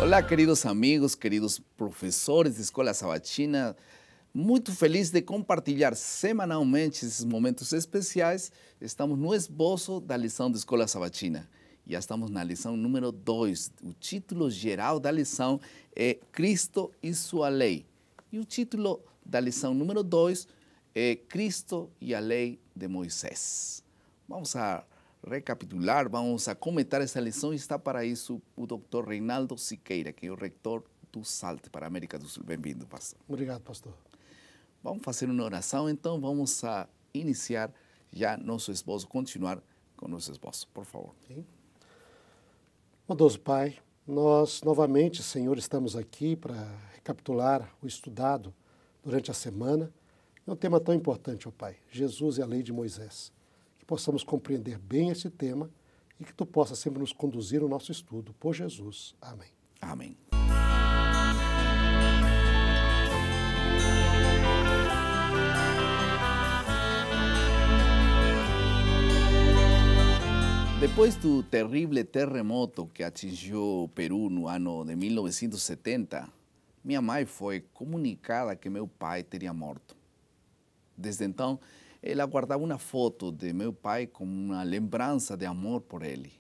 Olá, queridos amigos, queridos professores de Escola Sabatina. Muito feliz de compartilhar semanalmente esses momentos especiais. Estamos no esboço da lição da Escola Sabatina. Já estamos na lição número 2. O título geral da lição é Cristo e sua lei. E o título da lição número 2 é Cristo e a lei de Moisés. Vamos a recapitular, vamos a comentar essa lição e está para isso o Dr. Reinaldo Siqueira, que é o reitor do SALT para a América do Sul. Bem-vindo, pastor. Obrigado, pastor. Vamos fazer uma oração, então vamos a iniciar já nosso esboço, continuar com nosso esboço, por favor. Okay. Bondoso Pai, nós novamente, Senhor, estamos aqui para recapitular o estudado durante a semana. É um tema tão importante, ó Pai, Jesus e a lei de Moisés. Que possamos compreender bem esse tema e que Tu possas sempre nos conduzir no nosso estudo. Por Jesus. Amém. Amém. Depois do terrível terremoto que atingiu o Peru no ano de 1970, minha mãe foi comunicada que meu pai teria morto. Desde então, ela guardava uma foto de meu pai como uma lembrança de amor por ele.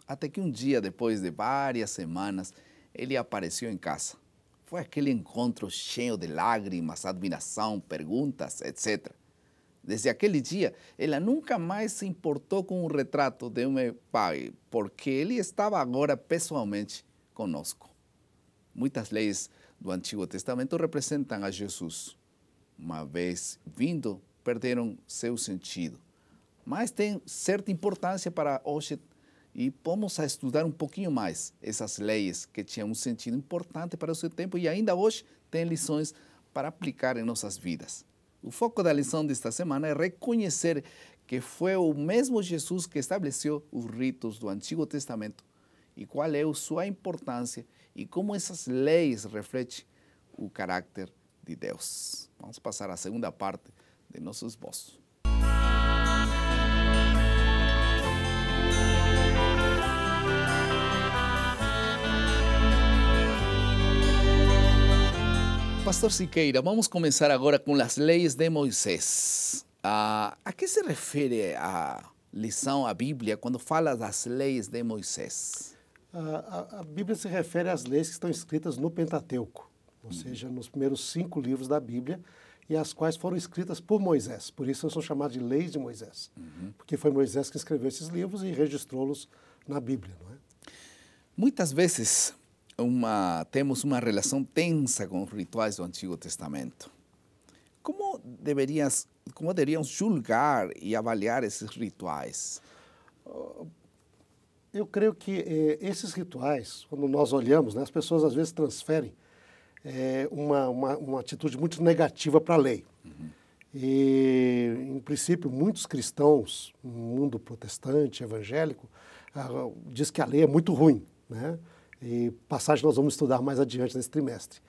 Até que um dia, depois de várias semanas, ele apareceu em casa. Foi aquele encontro cheio de lágrimas, admiração, perguntas, etc. Desde aquele dia, ela nunca mais se importou com o retrato de meu pai, porque ele estava agora pessoalmente conosco. Muitas leis do Antigo Testamento representam a Jesus. Uma vez vindo, perderam seu sentido. Mas tem certa importância para hoje e vamos a estudar um pouquinho mais essas leis que tinham um sentido importante para o seu tempo e ainda hoje têm lições para aplicar em nossas vidas. O foco da lição desta semana é reconhecer que foi o mesmo Jesus que estabeleceu os ritos do Antigo Testamento e qual é a sua importância e como essas leis refletem o caráter de Deus. Vamos passar à segunda parte de nosso esboço. Pastor Siqueira, vamos começar agora com as leis de Moisés. A que se refere a lição, a Bíblia, quando fala das leis de Moisés? A Bíblia se refere às leis que estão escritas no Pentateuco, ou seja, nos primeiros 5 livros da Bíblia, e as quais foram escritas por Moisés. Por isso são chamadas de leis de Moisés, porque foi Moisés que escreveu esses livros e registrou-los na Bíblia, não é? Muitas vezes temos uma relação tensa com os rituais do Antigo Testamento. Como deveríamos julgar e avaliar esses rituais? Eu creio que esses rituais, quando nós olhamos, né, as pessoas às vezes transferem uma atitude muito negativa para a lei. E, em princípio, muitos cristãos, no mundo protestante, evangélico, diz que a lei é muito ruim, né? E passagem nós vamos estudar mais adiante nesse trimestre.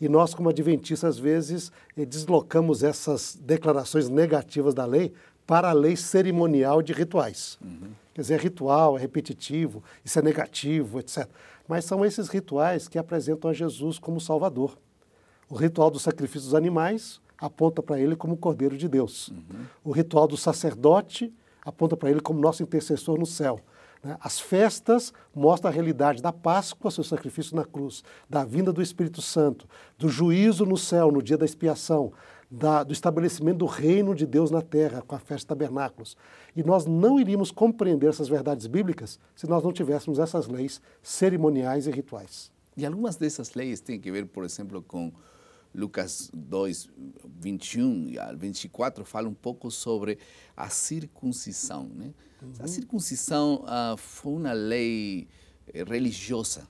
E nós, como adventistas, às vezes, deslocamos essas declarações negativas da lei para a lei cerimonial de rituais. Quer dizer, é ritual, é repetitivo, isso é negativo, etc. Mas são esses rituais que apresentam a Jesus como Salvador. O ritual do sacrifício dos animais aponta para ele como Cordeiro de Deus. O ritual do sacerdote aponta para ele como nosso intercessor no céu. As festas mostram a realidade da Páscoa, seu sacrifício na cruz, da vinda do Espírito Santo, do juízo no céu, no dia da expiação, do estabelecimento do reino de Deus na terra, com a festa de tabernáculos. E nós não iríamos compreender essas verdades bíblicas se nós não tivéssemos essas leis cerimoniais e rituais. E algumas dessas leis têm que ver, por exemplo, com Lucas 2, 21 a 24, fala um pouco sobre a circuncisão, né? A circuncisão foi uma lei religiosa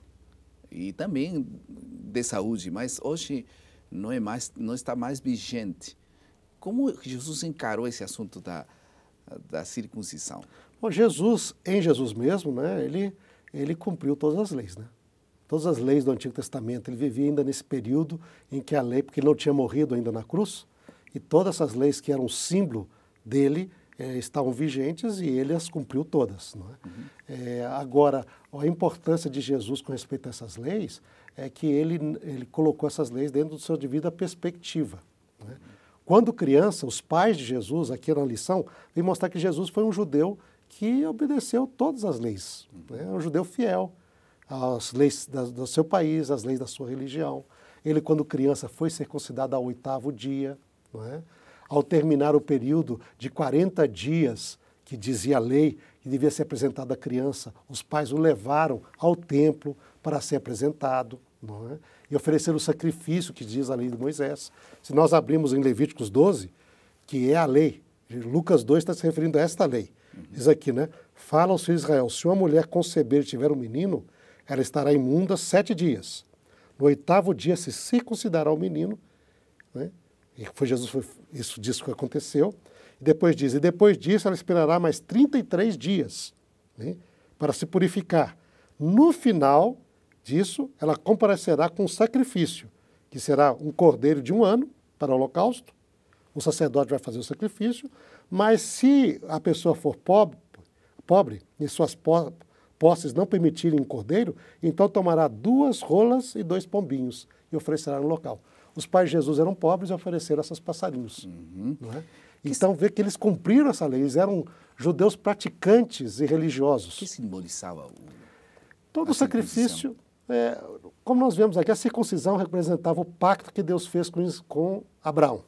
e também de saúde, mas hoje não está mais vigente. Como Jesus encarou esse assunto da circuncisão? Bom, em Jesus mesmo, né, ele cumpriu todas as leis, né? Todas as leis do Antigo Testamento. Ele vivia ainda nesse período em que a lei, porque ele não tinha morrido ainda na cruz, e todas essas leis que eram símbolo dele, estavam vigentes e ele as cumpriu todas. Não é? Agora, a importância de Jesus com respeito a essas leis é que ele colocou essas leis dentro do seu devida perspectiva. Não é? Quando criança, os pais de Jesus, aqui na lição, vem mostrar que Jesus foi um judeu que obedeceu todas as leis. Né? Um judeu fiel às leis do seu país, às leis da sua religião. Ele, quando criança, foi circuncidado ao 8º dia. Não é? Ao terminar o período de 40 dias, que dizia a lei, que devia ser apresentado à criança, os pais o levaram ao templo para ser apresentado, não é? E ofereceram o sacrifício que diz a lei de Moisés. Se nós abrimos em Levíticos 12, que é a lei, Lucas 2 está se referindo a esta lei. Diz aqui, né? Fala aos filhos de Israel, se uma mulher conceber e tiver um menino, ela estará imunda 7 dias. No 8º dia se circuncidará o menino, né? E isso diz que aconteceu. E depois disso ela esperará mais 33 dias, né, para se purificar. No final disso, ela comparecerá com um sacrifício, que será um cordeiro de 1 ano para o holocausto. O sacerdote vai fazer o sacrifício, mas se a pessoa for pobre e suas posses não permitirem um cordeiro, então tomará 2 rolas e 2 pombinhos e oferecerá no local. Os pais de Jesus eram pobres e ofereceram essas passarinhos. Não é? Então, vê que eles cumpriram essa lei. Eles eram judeus praticantes e religiosos. O que simbolizava todo o sacrifício, como nós vemos aqui, a circuncisão representava o pacto que Deus fez com Abraão.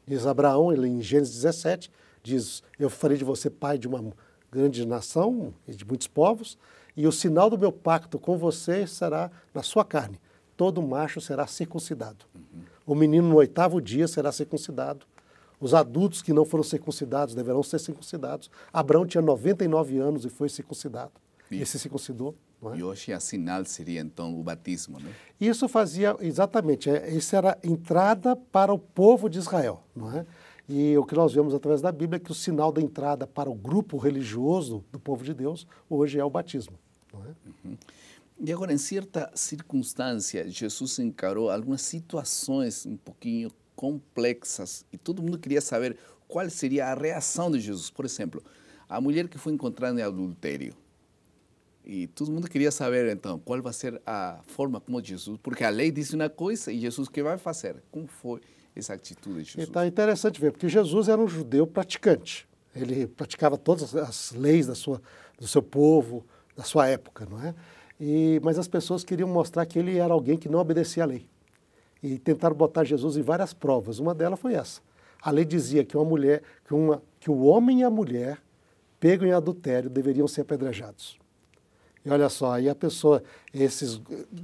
Diz Abraão, ele, em Gênesis 17, diz, eu farei de você pai de uma grande nação e de muitos povos, e o sinal do meu pacto com você será na sua carne. Todo macho será circuncidado. O menino no 8º dia será circuncidado. Os adultos que não foram circuncidados deverão ser circuncidados. Abraão tinha 99 anos e foi circuncidado. Ele se circuncidou. Não é? E hoje a sinal seria então o batismo, né? Isso fazia, exatamente, isso era a entrada para o povo de Israel. Não é? E o que nós vemos através da Bíblia é que o sinal da entrada para o grupo religioso do povo de Deus hoje é o batismo. Não é? E agora, em certa circunstância, Jesus encarou algumas situações um pouquinho complexas e todo mundo queria saber qual seria a reação de Jesus. Por exemplo, a mulher que foi encontrada em adultério. E todo mundo queria saber, então, qual vai ser a forma como Jesus, porque a lei disse uma coisa e Jesus o que vai fazer? Como foi essa atitude de Jesus? Então é interessante ver, porque Jesus era um judeu praticante. Ele praticava todas as leis do seu povo, da sua época, não é? Mas as pessoas queriam mostrar que ele era alguém que não obedecia à lei. E tentaram botar Jesus em várias provas. Uma delas foi essa. A lei dizia que que o homem e a mulher, pegos em adultério, deveriam ser apedrejados. E olha só, aí esses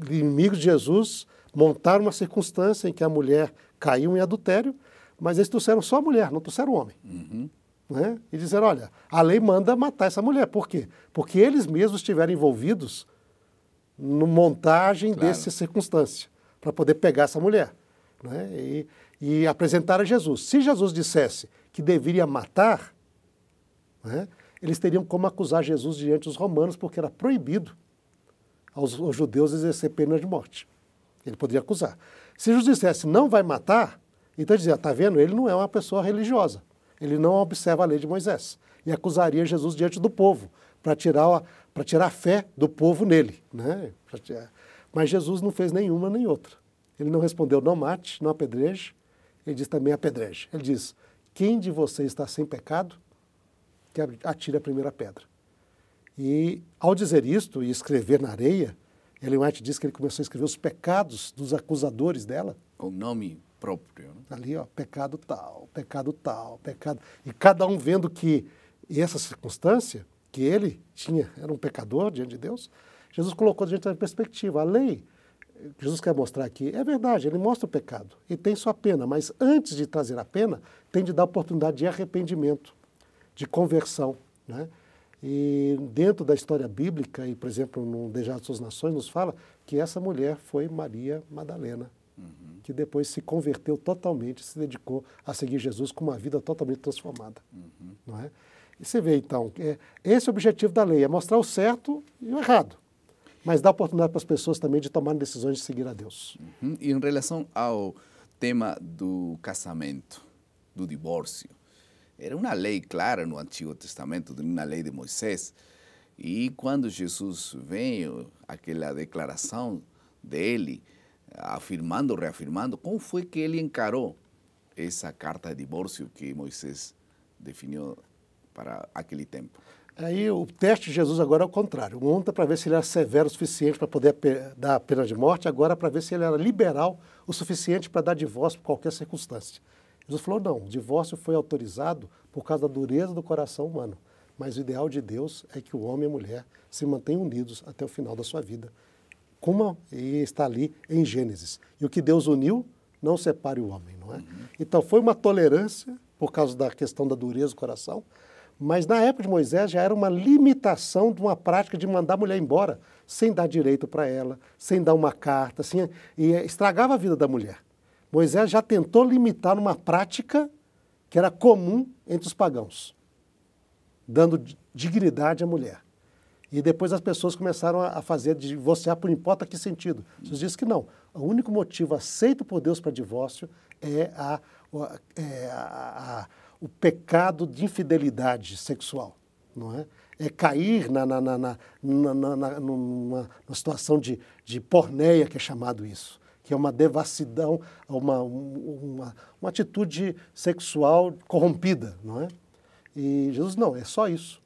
inimigos de Jesus montaram uma circunstância em que a mulher caiu em adultério, mas eles trouxeram só a mulher, não trouxeram o homem. Né? E disseram, olha, a lei manda matar essa mulher. Por quê? Porque eles mesmos estiveram envolvidos na montagem dessa circunstância, para poder pegar essa mulher, né? E apresentar a Jesus. Se Jesus dissesse que deveria matar, né, eles teriam como acusar Jesus diante dos romanos, porque era proibido aos judeus exercer pena de morte. Ele poderia acusar. Se Jesus dissesse não vai matar, então dizia, está vendo, ele não é uma pessoa religiosa, ele não observa a lei de Moisés. E acusaria Jesus diante do povo, para tirar a fé do povo nele. Né? Mas Jesus não fez nenhuma nem outra. Ele não respondeu, não mate, não apedreje. Ele diz também apedreje. Ele diz, quem de vocês está sem pecado, que atire a primeira pedra. E ao dizer isto e escrever na areia, Ellen White diz que ele começou a escrever os pecados dos acusadores dela. Com nome próprio. Né? Ali, ó, pecado tal, pecado. E cada um vendo que essa circunstância, que ele era um pecador diante de Deus, Jesus colocou diante da perspectiva. A lei, que Jesus quer mostrar aqui, é verdade, ele mostra o pecado e tem sua pena, mas antes de trazer a pena, tem de dar oportunidade de arrependimento, de conversão. Né? E dentro da história bíblica, e por exemplo, no Desejo das Suas Nações, nos fala que essa mulher foi Maria Madalena, que depois se converteu totalmente, se dedicou a seguir Jesus com uma vida totalmente transformada. Não é? E você vê, então, esse é o objetivo da lei, é mostrar o certo e o errado, mas dar oportunidade para as pessoas também de tomarem decisões de seguir a Deus. E em relação ao tema do casamento, do divórcio, Era uma lei clara no Antigo Testamento, uma lei de Moisés. E quando Jesus veio, aquela declaração dele, afirmando, reafirmando, como foi que ele encarou essa carta de divórcio que Moisés definiu para aquele tempo? Aí o teste de Jesus agora é o contrário. Um está para ver se ele era severo o suficiente para poder dar a pena de morte, agora para ver se ele era liberal o suficiente para dar divórcio por qualquer circunstância. Jesus falou, não, o divórcio foi autorizado por causa da dureza do coração humano. Mas o ideal de Deus é que o homem e a mulher se mantenham unidos até o final da sua vida. Como está ali em Gênesis. E o que Deus uniu, não separe o homem, não é? Então foi uma tolerância por causa da questão da dureza do coração, mas na época de Moisés já era uma limitação de uma prática de mandar a mulher embora, sem dar direito para ela, sem dar uma carta, assim, e estragava a vida da mulher. Moisés já tentou limitar uma prática que era comum entre os pagãos, dando dignidade à mulher. E depois as pessoas começaram a fazer divorciar por importa que sentido. Jesus disse que não. O único motivo aceito por Deus para divórcio é o pecado de infidelidade sexual, não é? É cair numa situação de porneia, que é chamado isso, que é uma devassidão, uma atitude sexual corrompida, não é? E Jesus, não, é só isso.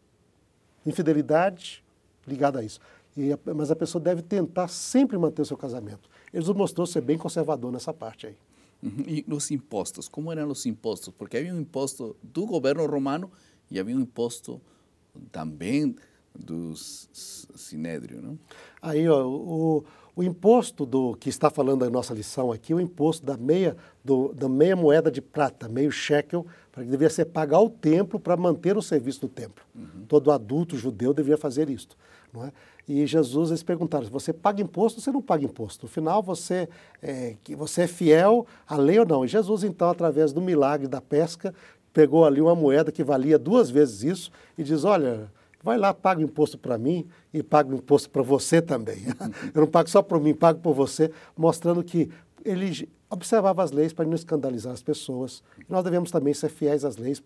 Infidelidade ligada a isso. Mas a pessoa deve tentar sempre manter o seu casamento. Jesus mostrou ser bem conservador nessa parte aí. E os impostos, como eram os impostos? Porque havia um imposto do governo romano e havia um imposto também do sinédrio, não? Aí, ó, o imposto que está falando a nossa lição aqui, o imposto da meia moeda de prata, meio shekel, para que devia ser pago ao templo para manter o serviço do templo. Todo adulto judeu deveria fazer isto, não é? E Jesus, eles perguntaram, você paga imposto ou você não paga imposto? No final, você é fiel à lei ou não? E Jesus, então, através do milagre da pesca, pegou ali uma moeda que valia 2 vezes isso e diz, olha, vai lá, paga o imposto para mim e paga o imposto para você também. Eu não pago só para mim, pago por você, mostrando que ele observava as leis para não escandalizar as pessoas. E nós devemos também ser fiéis às leis,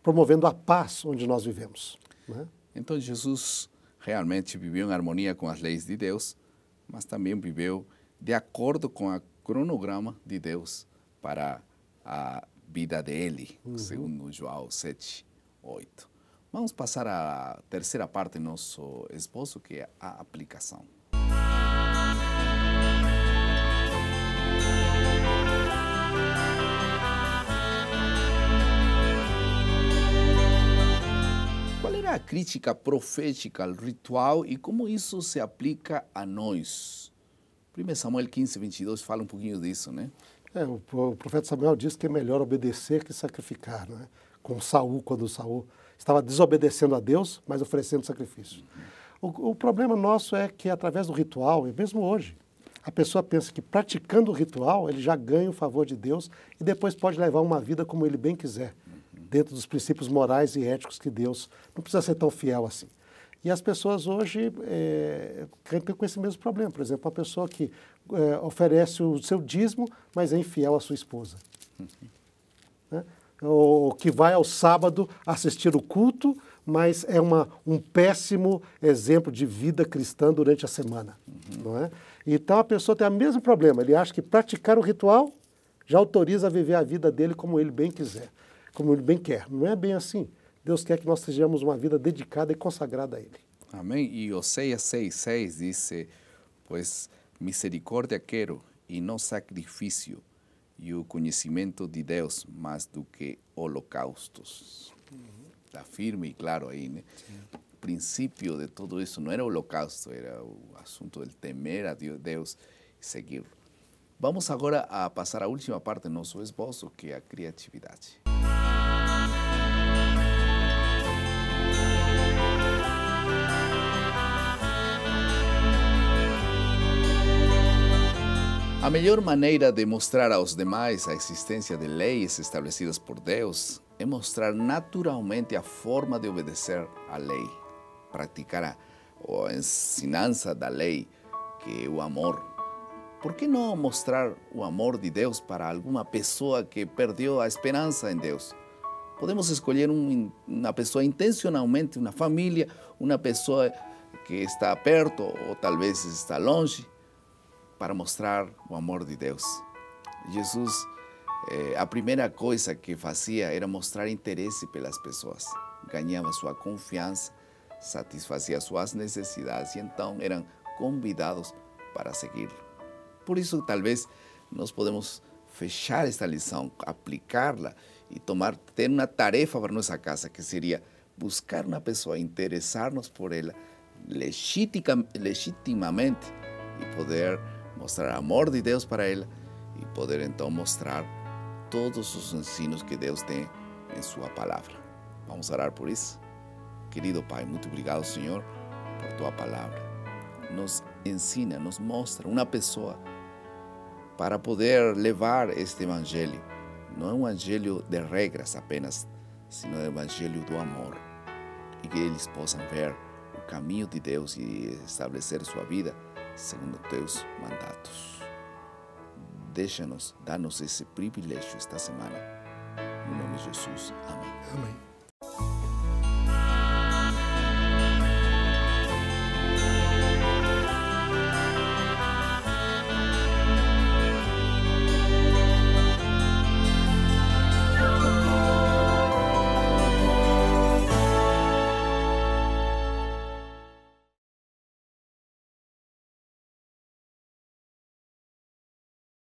promovendo a paz onde nós vivemos, né? Então, Jesus realmente viveu em harmonia com as leis de Deus, mas também viveu de acordo com o cronograma de Deus para a vida dele, segundo João 7:8. Vamos passar à terceira parte do nosso esboço, que é a aplicação. Qual era a crítica profética ao ritual e como isso se aplica a nós? 1 Samuel 15:22 fala um pouquinho disso, né? O profeta Samuel diz que é melhor obedecer que sacrificar, né? Com Saul, quando Saul estava desobedecendo a Deus, mas oferecendo sacrifício. O problema nosso é que, através do ritual, e mesmo hoje, a pessoa pensa que praticando o ritual, ele já ganha o favor de Deus e depois pode levar uma vida como ele bem quiser, dentro dos princípios morais e éticos que Deus não precisa ser tão fiel assim. E as pessoas hoje caem com esse mesmo problema. Por exemplo, uma pessoa que oferece o seu dízimo, mas é infiel à sua esposa. Né? Ou que vai ao sábado assistir o culto, mas é um péssimo exemplo de vida cristã durante a semana. Não é? Então a pessoa tem o mesmo problema. Ele acha que praticar o ritual já autoriza a viver a vida dele como ele bem quiser, como ele bem quer. Não é bem assim. Deus quer que nós sejamos uma vida dedicada e consagrada a Ele. Amém. E Oséias 6:6 diz, pois misericórdia quero e não sacrifício, e o conhecimento de Deus mais do que holocaustos. Está firme e claro aí, né? O princípio de tudo isso não era o holocausto, era o assunto de temer a Deus e segui-lo. Vamos agora a passar à última parte do nosso esboço, que é a criatividade. A melhor maneira de mostrar aos demais a existência de leis estabelecidas por Deus é mostrar naturalmente a forma de obedecer à lei, praticar a ensinança da lei, que é o amor. Por que não mostrar o amor de Deus para alguma pessoa que perdeu a esperança em Deus? Podemos escolher uma pessoa intencionalmente, uma família, uma pessoa que está perto ou talvez está longe, para mostrar o amor de Deus. Jesus, a primeira coisa que fazia era mostrar interesse pelas pessoas. Ganhava sua confiança, satisfazia suas necessidades e então eram convidados para segui-lo. Por isso, talvez, nós podemos fechar esta lição, aplicá-la e ter uma tarefa para nossa casa, que seria buscar uma pessoa, interessar-nos por ela legitimamente e poder mostrar amor de Deus para ela e poder então mostrar todos os ensinos que Deus tem em sua palavra. Vamos orar por isso? Querido Pai, muito obrigado, Senhor, por tua palavra. Nos ensina, nos mostra uma pessoa para poder levar este evangelho. Não é um evangelho de regras apenas, sino um evangelho do amor. E que eles possam ver o caminho de Deus e estabelecer sua vida segundo teus mandatos. Deixa-nos, dá-nos esse privilégio esta semana. No nome de Jesus. Amém. Amém.